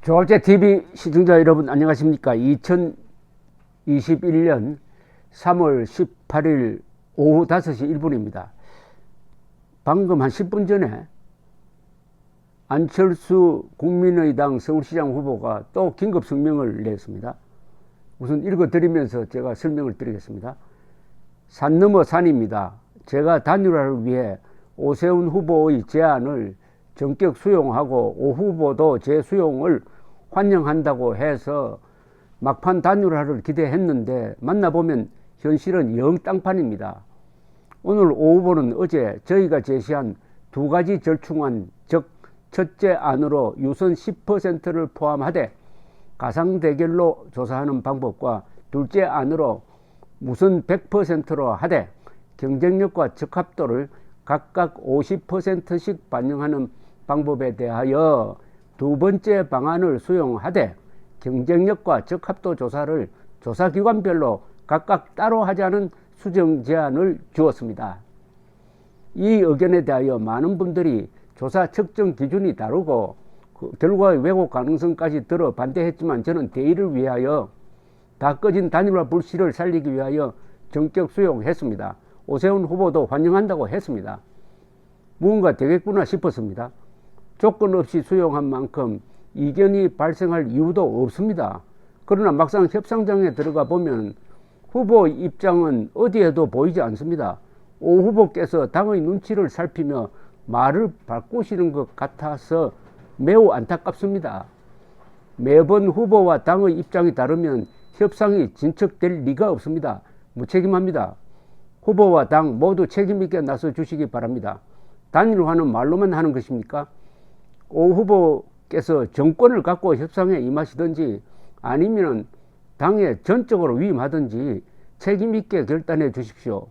조합제TV 시청자 여러분 안녕하십니까. 2021년 3월 18일 오후 5시 1분입니다. 방금 한 10분 전에 안철수 국민의당 서울시장 후보가 또 긴급 성명을 냈습니다. 우선 읽어드리면서 제가 설명을 드리겠습니다. 산 넘어 산입니다. 제가 단일화를 위해 오세훈 후보의 제안을 전격 수용하고 오 후보도 제 수용을 환영한다고 해서 막판 단일화를 기대했는데 만나보면 현실은 영 땅판입니다. 오늘 오 후보는 어제 저희가 제시한 두 가지 절충안, 즉 첫째 안으로 유선 10%를 포함하되 가상대결로 조사하는 방법과 둘째 안으로 무선 100%로 하되 경쟁력과 적합도를 각각 50%씩 반영하는 방법에 대하여 두 번째 방안을 수용하되 경쟁력과 적합도 조사를 조사기관별로 각각 따로 하자는 수정 제안을 주었습니다. 이 의견에 대하여 많은 분들이 조사 측정 기준이 다르고 그 결과의 왜곡 가능성까지 들어 반대했지만 저는 대의를 위하여 다 꺼진 단일화 불씨를 살리기 위하여 전격 수용했습니다. 오세훈 후보도 환영한다고 했습니다. 무언가 되겠구나 싶었습니다. 조건 없이 수용한 만큼 이견이 발생할 이유도 없습니다. 그러나 막상 협상장에 들어가 보면 후보 입장은 어디에도 보이지 않습니다. 오 후보께서 당의 눈치를 살피며 말을 바꾸시는 것 같아서 매우 안타깝습니다. 매번 후보와 당의 입장이 다르면 협상이 진척될 리가 없습니다. 무책임합니다. 후보와 당 모두 책임있게 나서 주시기 바랍니다. 단일화는 말로만 하는 것입니까? 오 후보께서 정권을 갖고 협상에 임하시든지 아니면 당에 전적으로 위임하든지 책임있게 결단해 주십시오.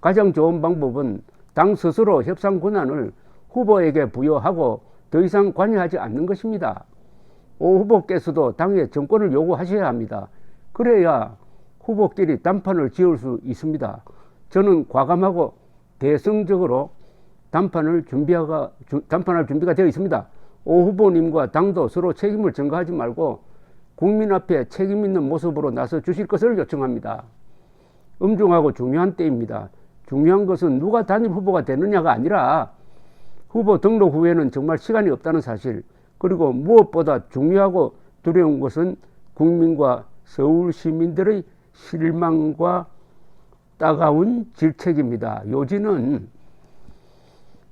가장 좋은 방법은 당 스스로 협상 권한을 후보에게 부여하고 더 이상 관여하지 않는 것입니다. 오 후보께서도 당에 정권을 요구하셔야 합니다. 그래야 후보끼리 단판을 지을 수 있습니다. 저는 과감하고 대승적으로 단판할 준비가 되어 있습니다. 오 후보님과 당도 서로 책임을 전가하지 말고 국민 앞에 책임 있는 모습으로 나서 주실 것을 요청합니다. 엄중하고 중요한 때입니다. 중요한 것은 누가 단일 후보가 되느냐가 아니라 후보 등록 후에는 정말 시간이 없다는 사실, 그리고 무엇보다 중요하고 두려운 것은 국민과 서울 시민들의 실망과 따가운 질책입니다. 요지는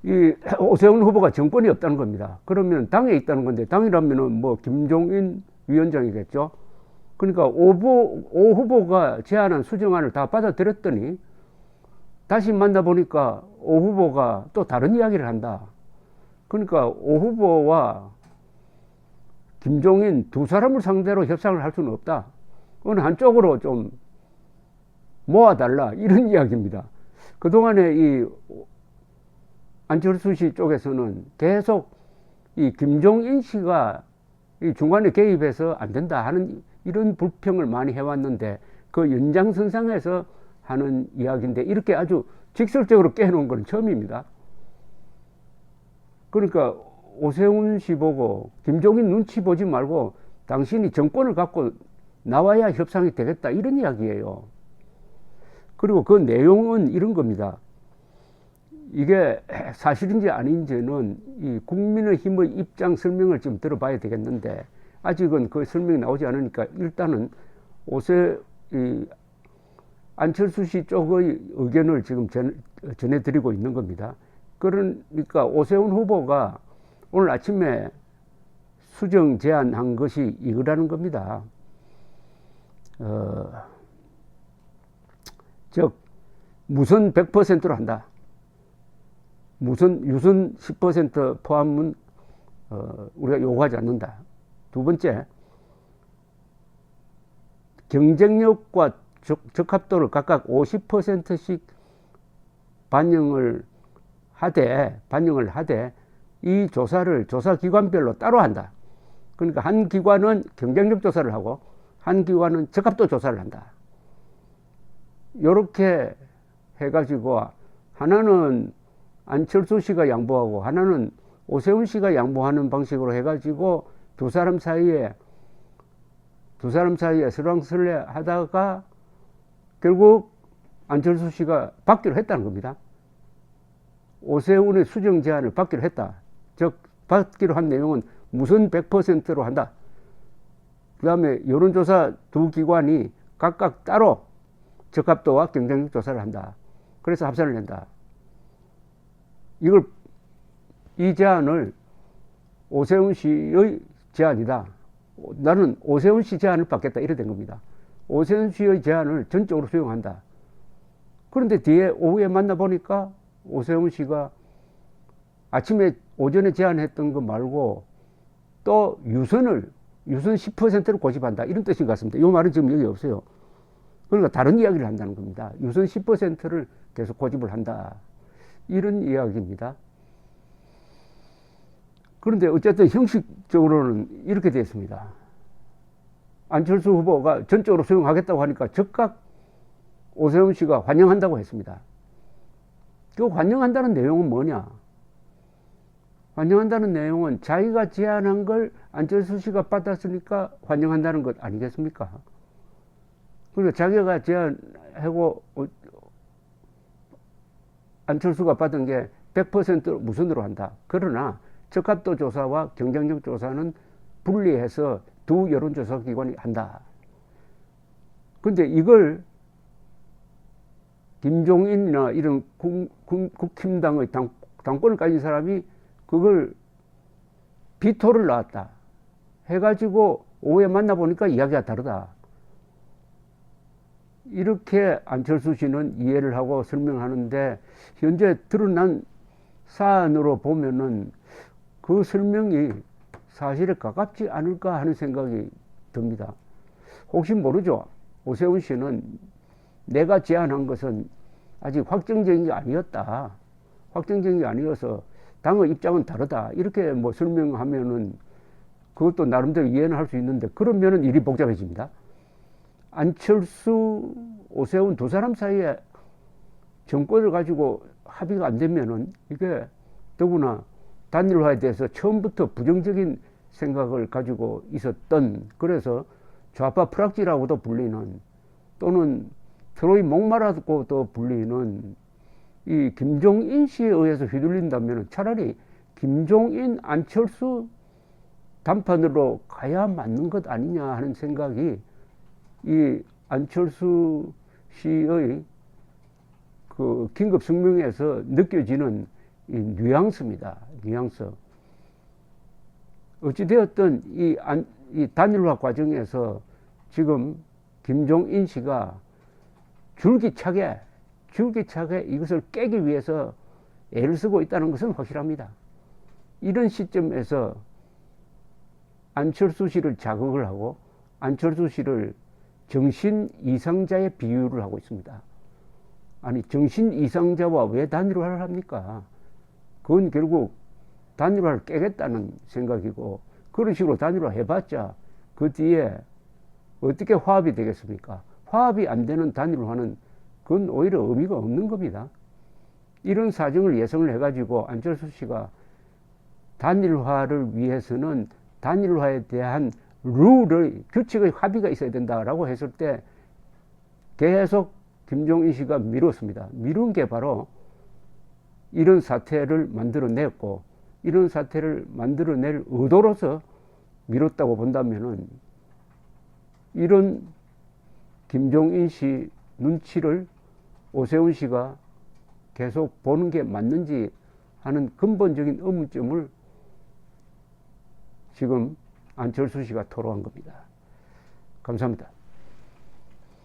이 오세훈 후보가 정권이 없다는 겁니다. 그러면 당에 있다는 건데, 당이라면은 뭐 김종인 위원장이겠죠. 그러니까 오 후보가 제안한 수정안을 다 받아들였더니 다시 만나보니까 오 후보가 또 다른 이야기를 한다. 그러니까 오 후보와 김종인 두 사람을 상대로 협상을 할 수는 없다. 어느 한쪽으로 좀 모아달라, 이런 이야기입니다. 그동안에 이 안철수 씨 쪽에서는 계속 이 김종인 씨가 이 중간에 개입해서 안 된다 하는 이런 불평을 많이 해왔는데, 그 연장선상에서 하는 이야기인데 이렇게 아주 직설적으로 깨놓은 건 처음입니다. 그러니까 오세훈 씨 보고 김종인 눈치 보지 말고 당신이 정권을 갖고 나와야 협상이 되겠다, 이런 이야기예요. 그리고 그 내용은 이런 겁니다. 이게 사실인지 아닌지는 이 국민의힘의 입장 설명을 좀 들어봐야 되겠는데, 아직은 그 설명이 나오지 않으니까 일단은 안철수 씨 쪽의 의견을 지금 전해드리고 있는 겁니다. 그러니까 오세훈 후보가 오늘 아침에 수정 제안한 것이 이거라는 겁니다. 즉 무선 100%로 한다. 유선 10% 포함은 우리가 요구하지 않는다. 두 번째, 경쟁력과 적합도를 각각 50%씩 반영을 하되 이 조사를 조사기관별로 따로 한다. 그러니까 한 기관은 경쟁력 조사를 하고 한 기관은 적합도 조사를 한다. 이렇게 해가지고 하나는 안철수 씨가 양보하고 하나는 오세훈 씨가 양보하는 방식으로 해가지고 두 사람 사이에 설왕설래 하다가 결국 안철수 씨가 받기로 했다는 겁니다. 오세훈의 수정 제안을 받기로 했다. 즉 받기로 한 내용은 무슨 100%로 한다. 그 다음에 여론조사 두 기관이 각각 따로 적합도와 경쟁력 조사를 한다. 그래서 합산을 낸다. 이 제안을 오세훈 씨의 제안이다. 나는 오세훈 씨 제안을 받겠다. 이래 된 겁니다. 오세훈 씨의 제안을 전적으로 수용한다. 그런데 뒤에 오후에 만나보니까 오세훈 씨가 오전에 제안했던 거 말고 또 유선 10%를 고집한다. 이런 뜻인 것 같습니다. 이 말은 지금 여기 없어요. 그러니까 다른 이야기를 한다는 겁니다. 유선 10%를 계속 고집을 한다. 이런 이야기입니다. 그런데 어쨌든 형식적으로는 이렇게 되었습니다. 안철수 후보가 전적으로 수용하겠다고 하니까 즉각 오세훈 씨가 환영한다고 했습니다. 그 환영한다는 내용은 뭐냐? 환영한다는 내용은 자기가 제안한 걸 안철수 씨가 받았으니까 환영한다는 것 아니겠습니까? 그러니까 자기가 제안하고 안철수가 받은 게 100% 무선으로 한다. 그러나 적합도 조사와 경쟁력 조사는 분리해서 두 여론조사 기관이 한다. 그런데 이걸 김종인이나 이런 국힘당의 당권을 가진 사람이 그걸 비토를 놨다 해가지고 오후에 만나보니까 이야기가 다르다. 이렇게 안철수 씨는 이해를 하고 설명하는데 현재 드러난 사안으로 보면은 그 설명이 사실에 가깝지 않을까 하는 생각이 듭니다. 혹시 모르죠. 오세훈 씨는 내가 제안한 것은 아직 확정적인 게 아니었다. 확정적인 게 아니어서 당의 입장은 다르다. 이렇게 뭐 설명하면은 그것도 나름대로 이해는 할 수 있는데 그러면은 일이 복잡해집니다. 안철수, 오세훈 두 사람 사이에 정권을 가지고 합의가 안 되면은 이게 더구나 단일화에 대해서 처음부터 부정적인 생각을 가지고 있었던, 그래서 좌파 프락지라고도 불리는, 또는 트로이 목마라고도 불리는 이 김종인 씨에 의해서 휘둘린다면 차라리 김종인, 안철수 단판으로 가야 맞는 것 아니냐 하는 생각이 이 안철수 씨의 그 긴급 성명에서 느껴지는 이 뉘앙스입니다. 뉘앙스. 어찌되었든 이 단일화 과정에서 지금 김종인 씨가 줄기차게 이것을 깨기 위해서 애를 쓰고 있다는 것은 확실합니다. 이런 시점에서 안철수 씨를 자극을 하고 안철수 씨를 정신 이상자의 비유를 하고 있습니다. 아니, 정신 이상자와 왜 단일화를 합니까? 그건 결국 단일화를 깨겠다는 생각이고, 그런 식으로 단일화 해봤자 그 뒤에 어떻게 화합이 되겠습니까? 화합이 안 되는 단일화는 그건 오히려 의미가 없는 겁니다. 이런 사정을 예상을 해가지고 안철수 씨가 단일화를 위해서는 단일화에 대한 룰의 규칙의 합의가 있어야 된다라고 했을 때 계속 김종인 씨가 미뤘습니다. 미룬 게 바로 이런 사태를 만들어냈고, 이런 사태를 만들어낼 의도로서 미뤘다고 본다면은 이런 김종인 씨 눈치를 오세훈 씨가 계속 보는 게 맞는지 하는 근본적인 의문점을 지금 안철수 씨가 토로한 겁니다. 감사합니다.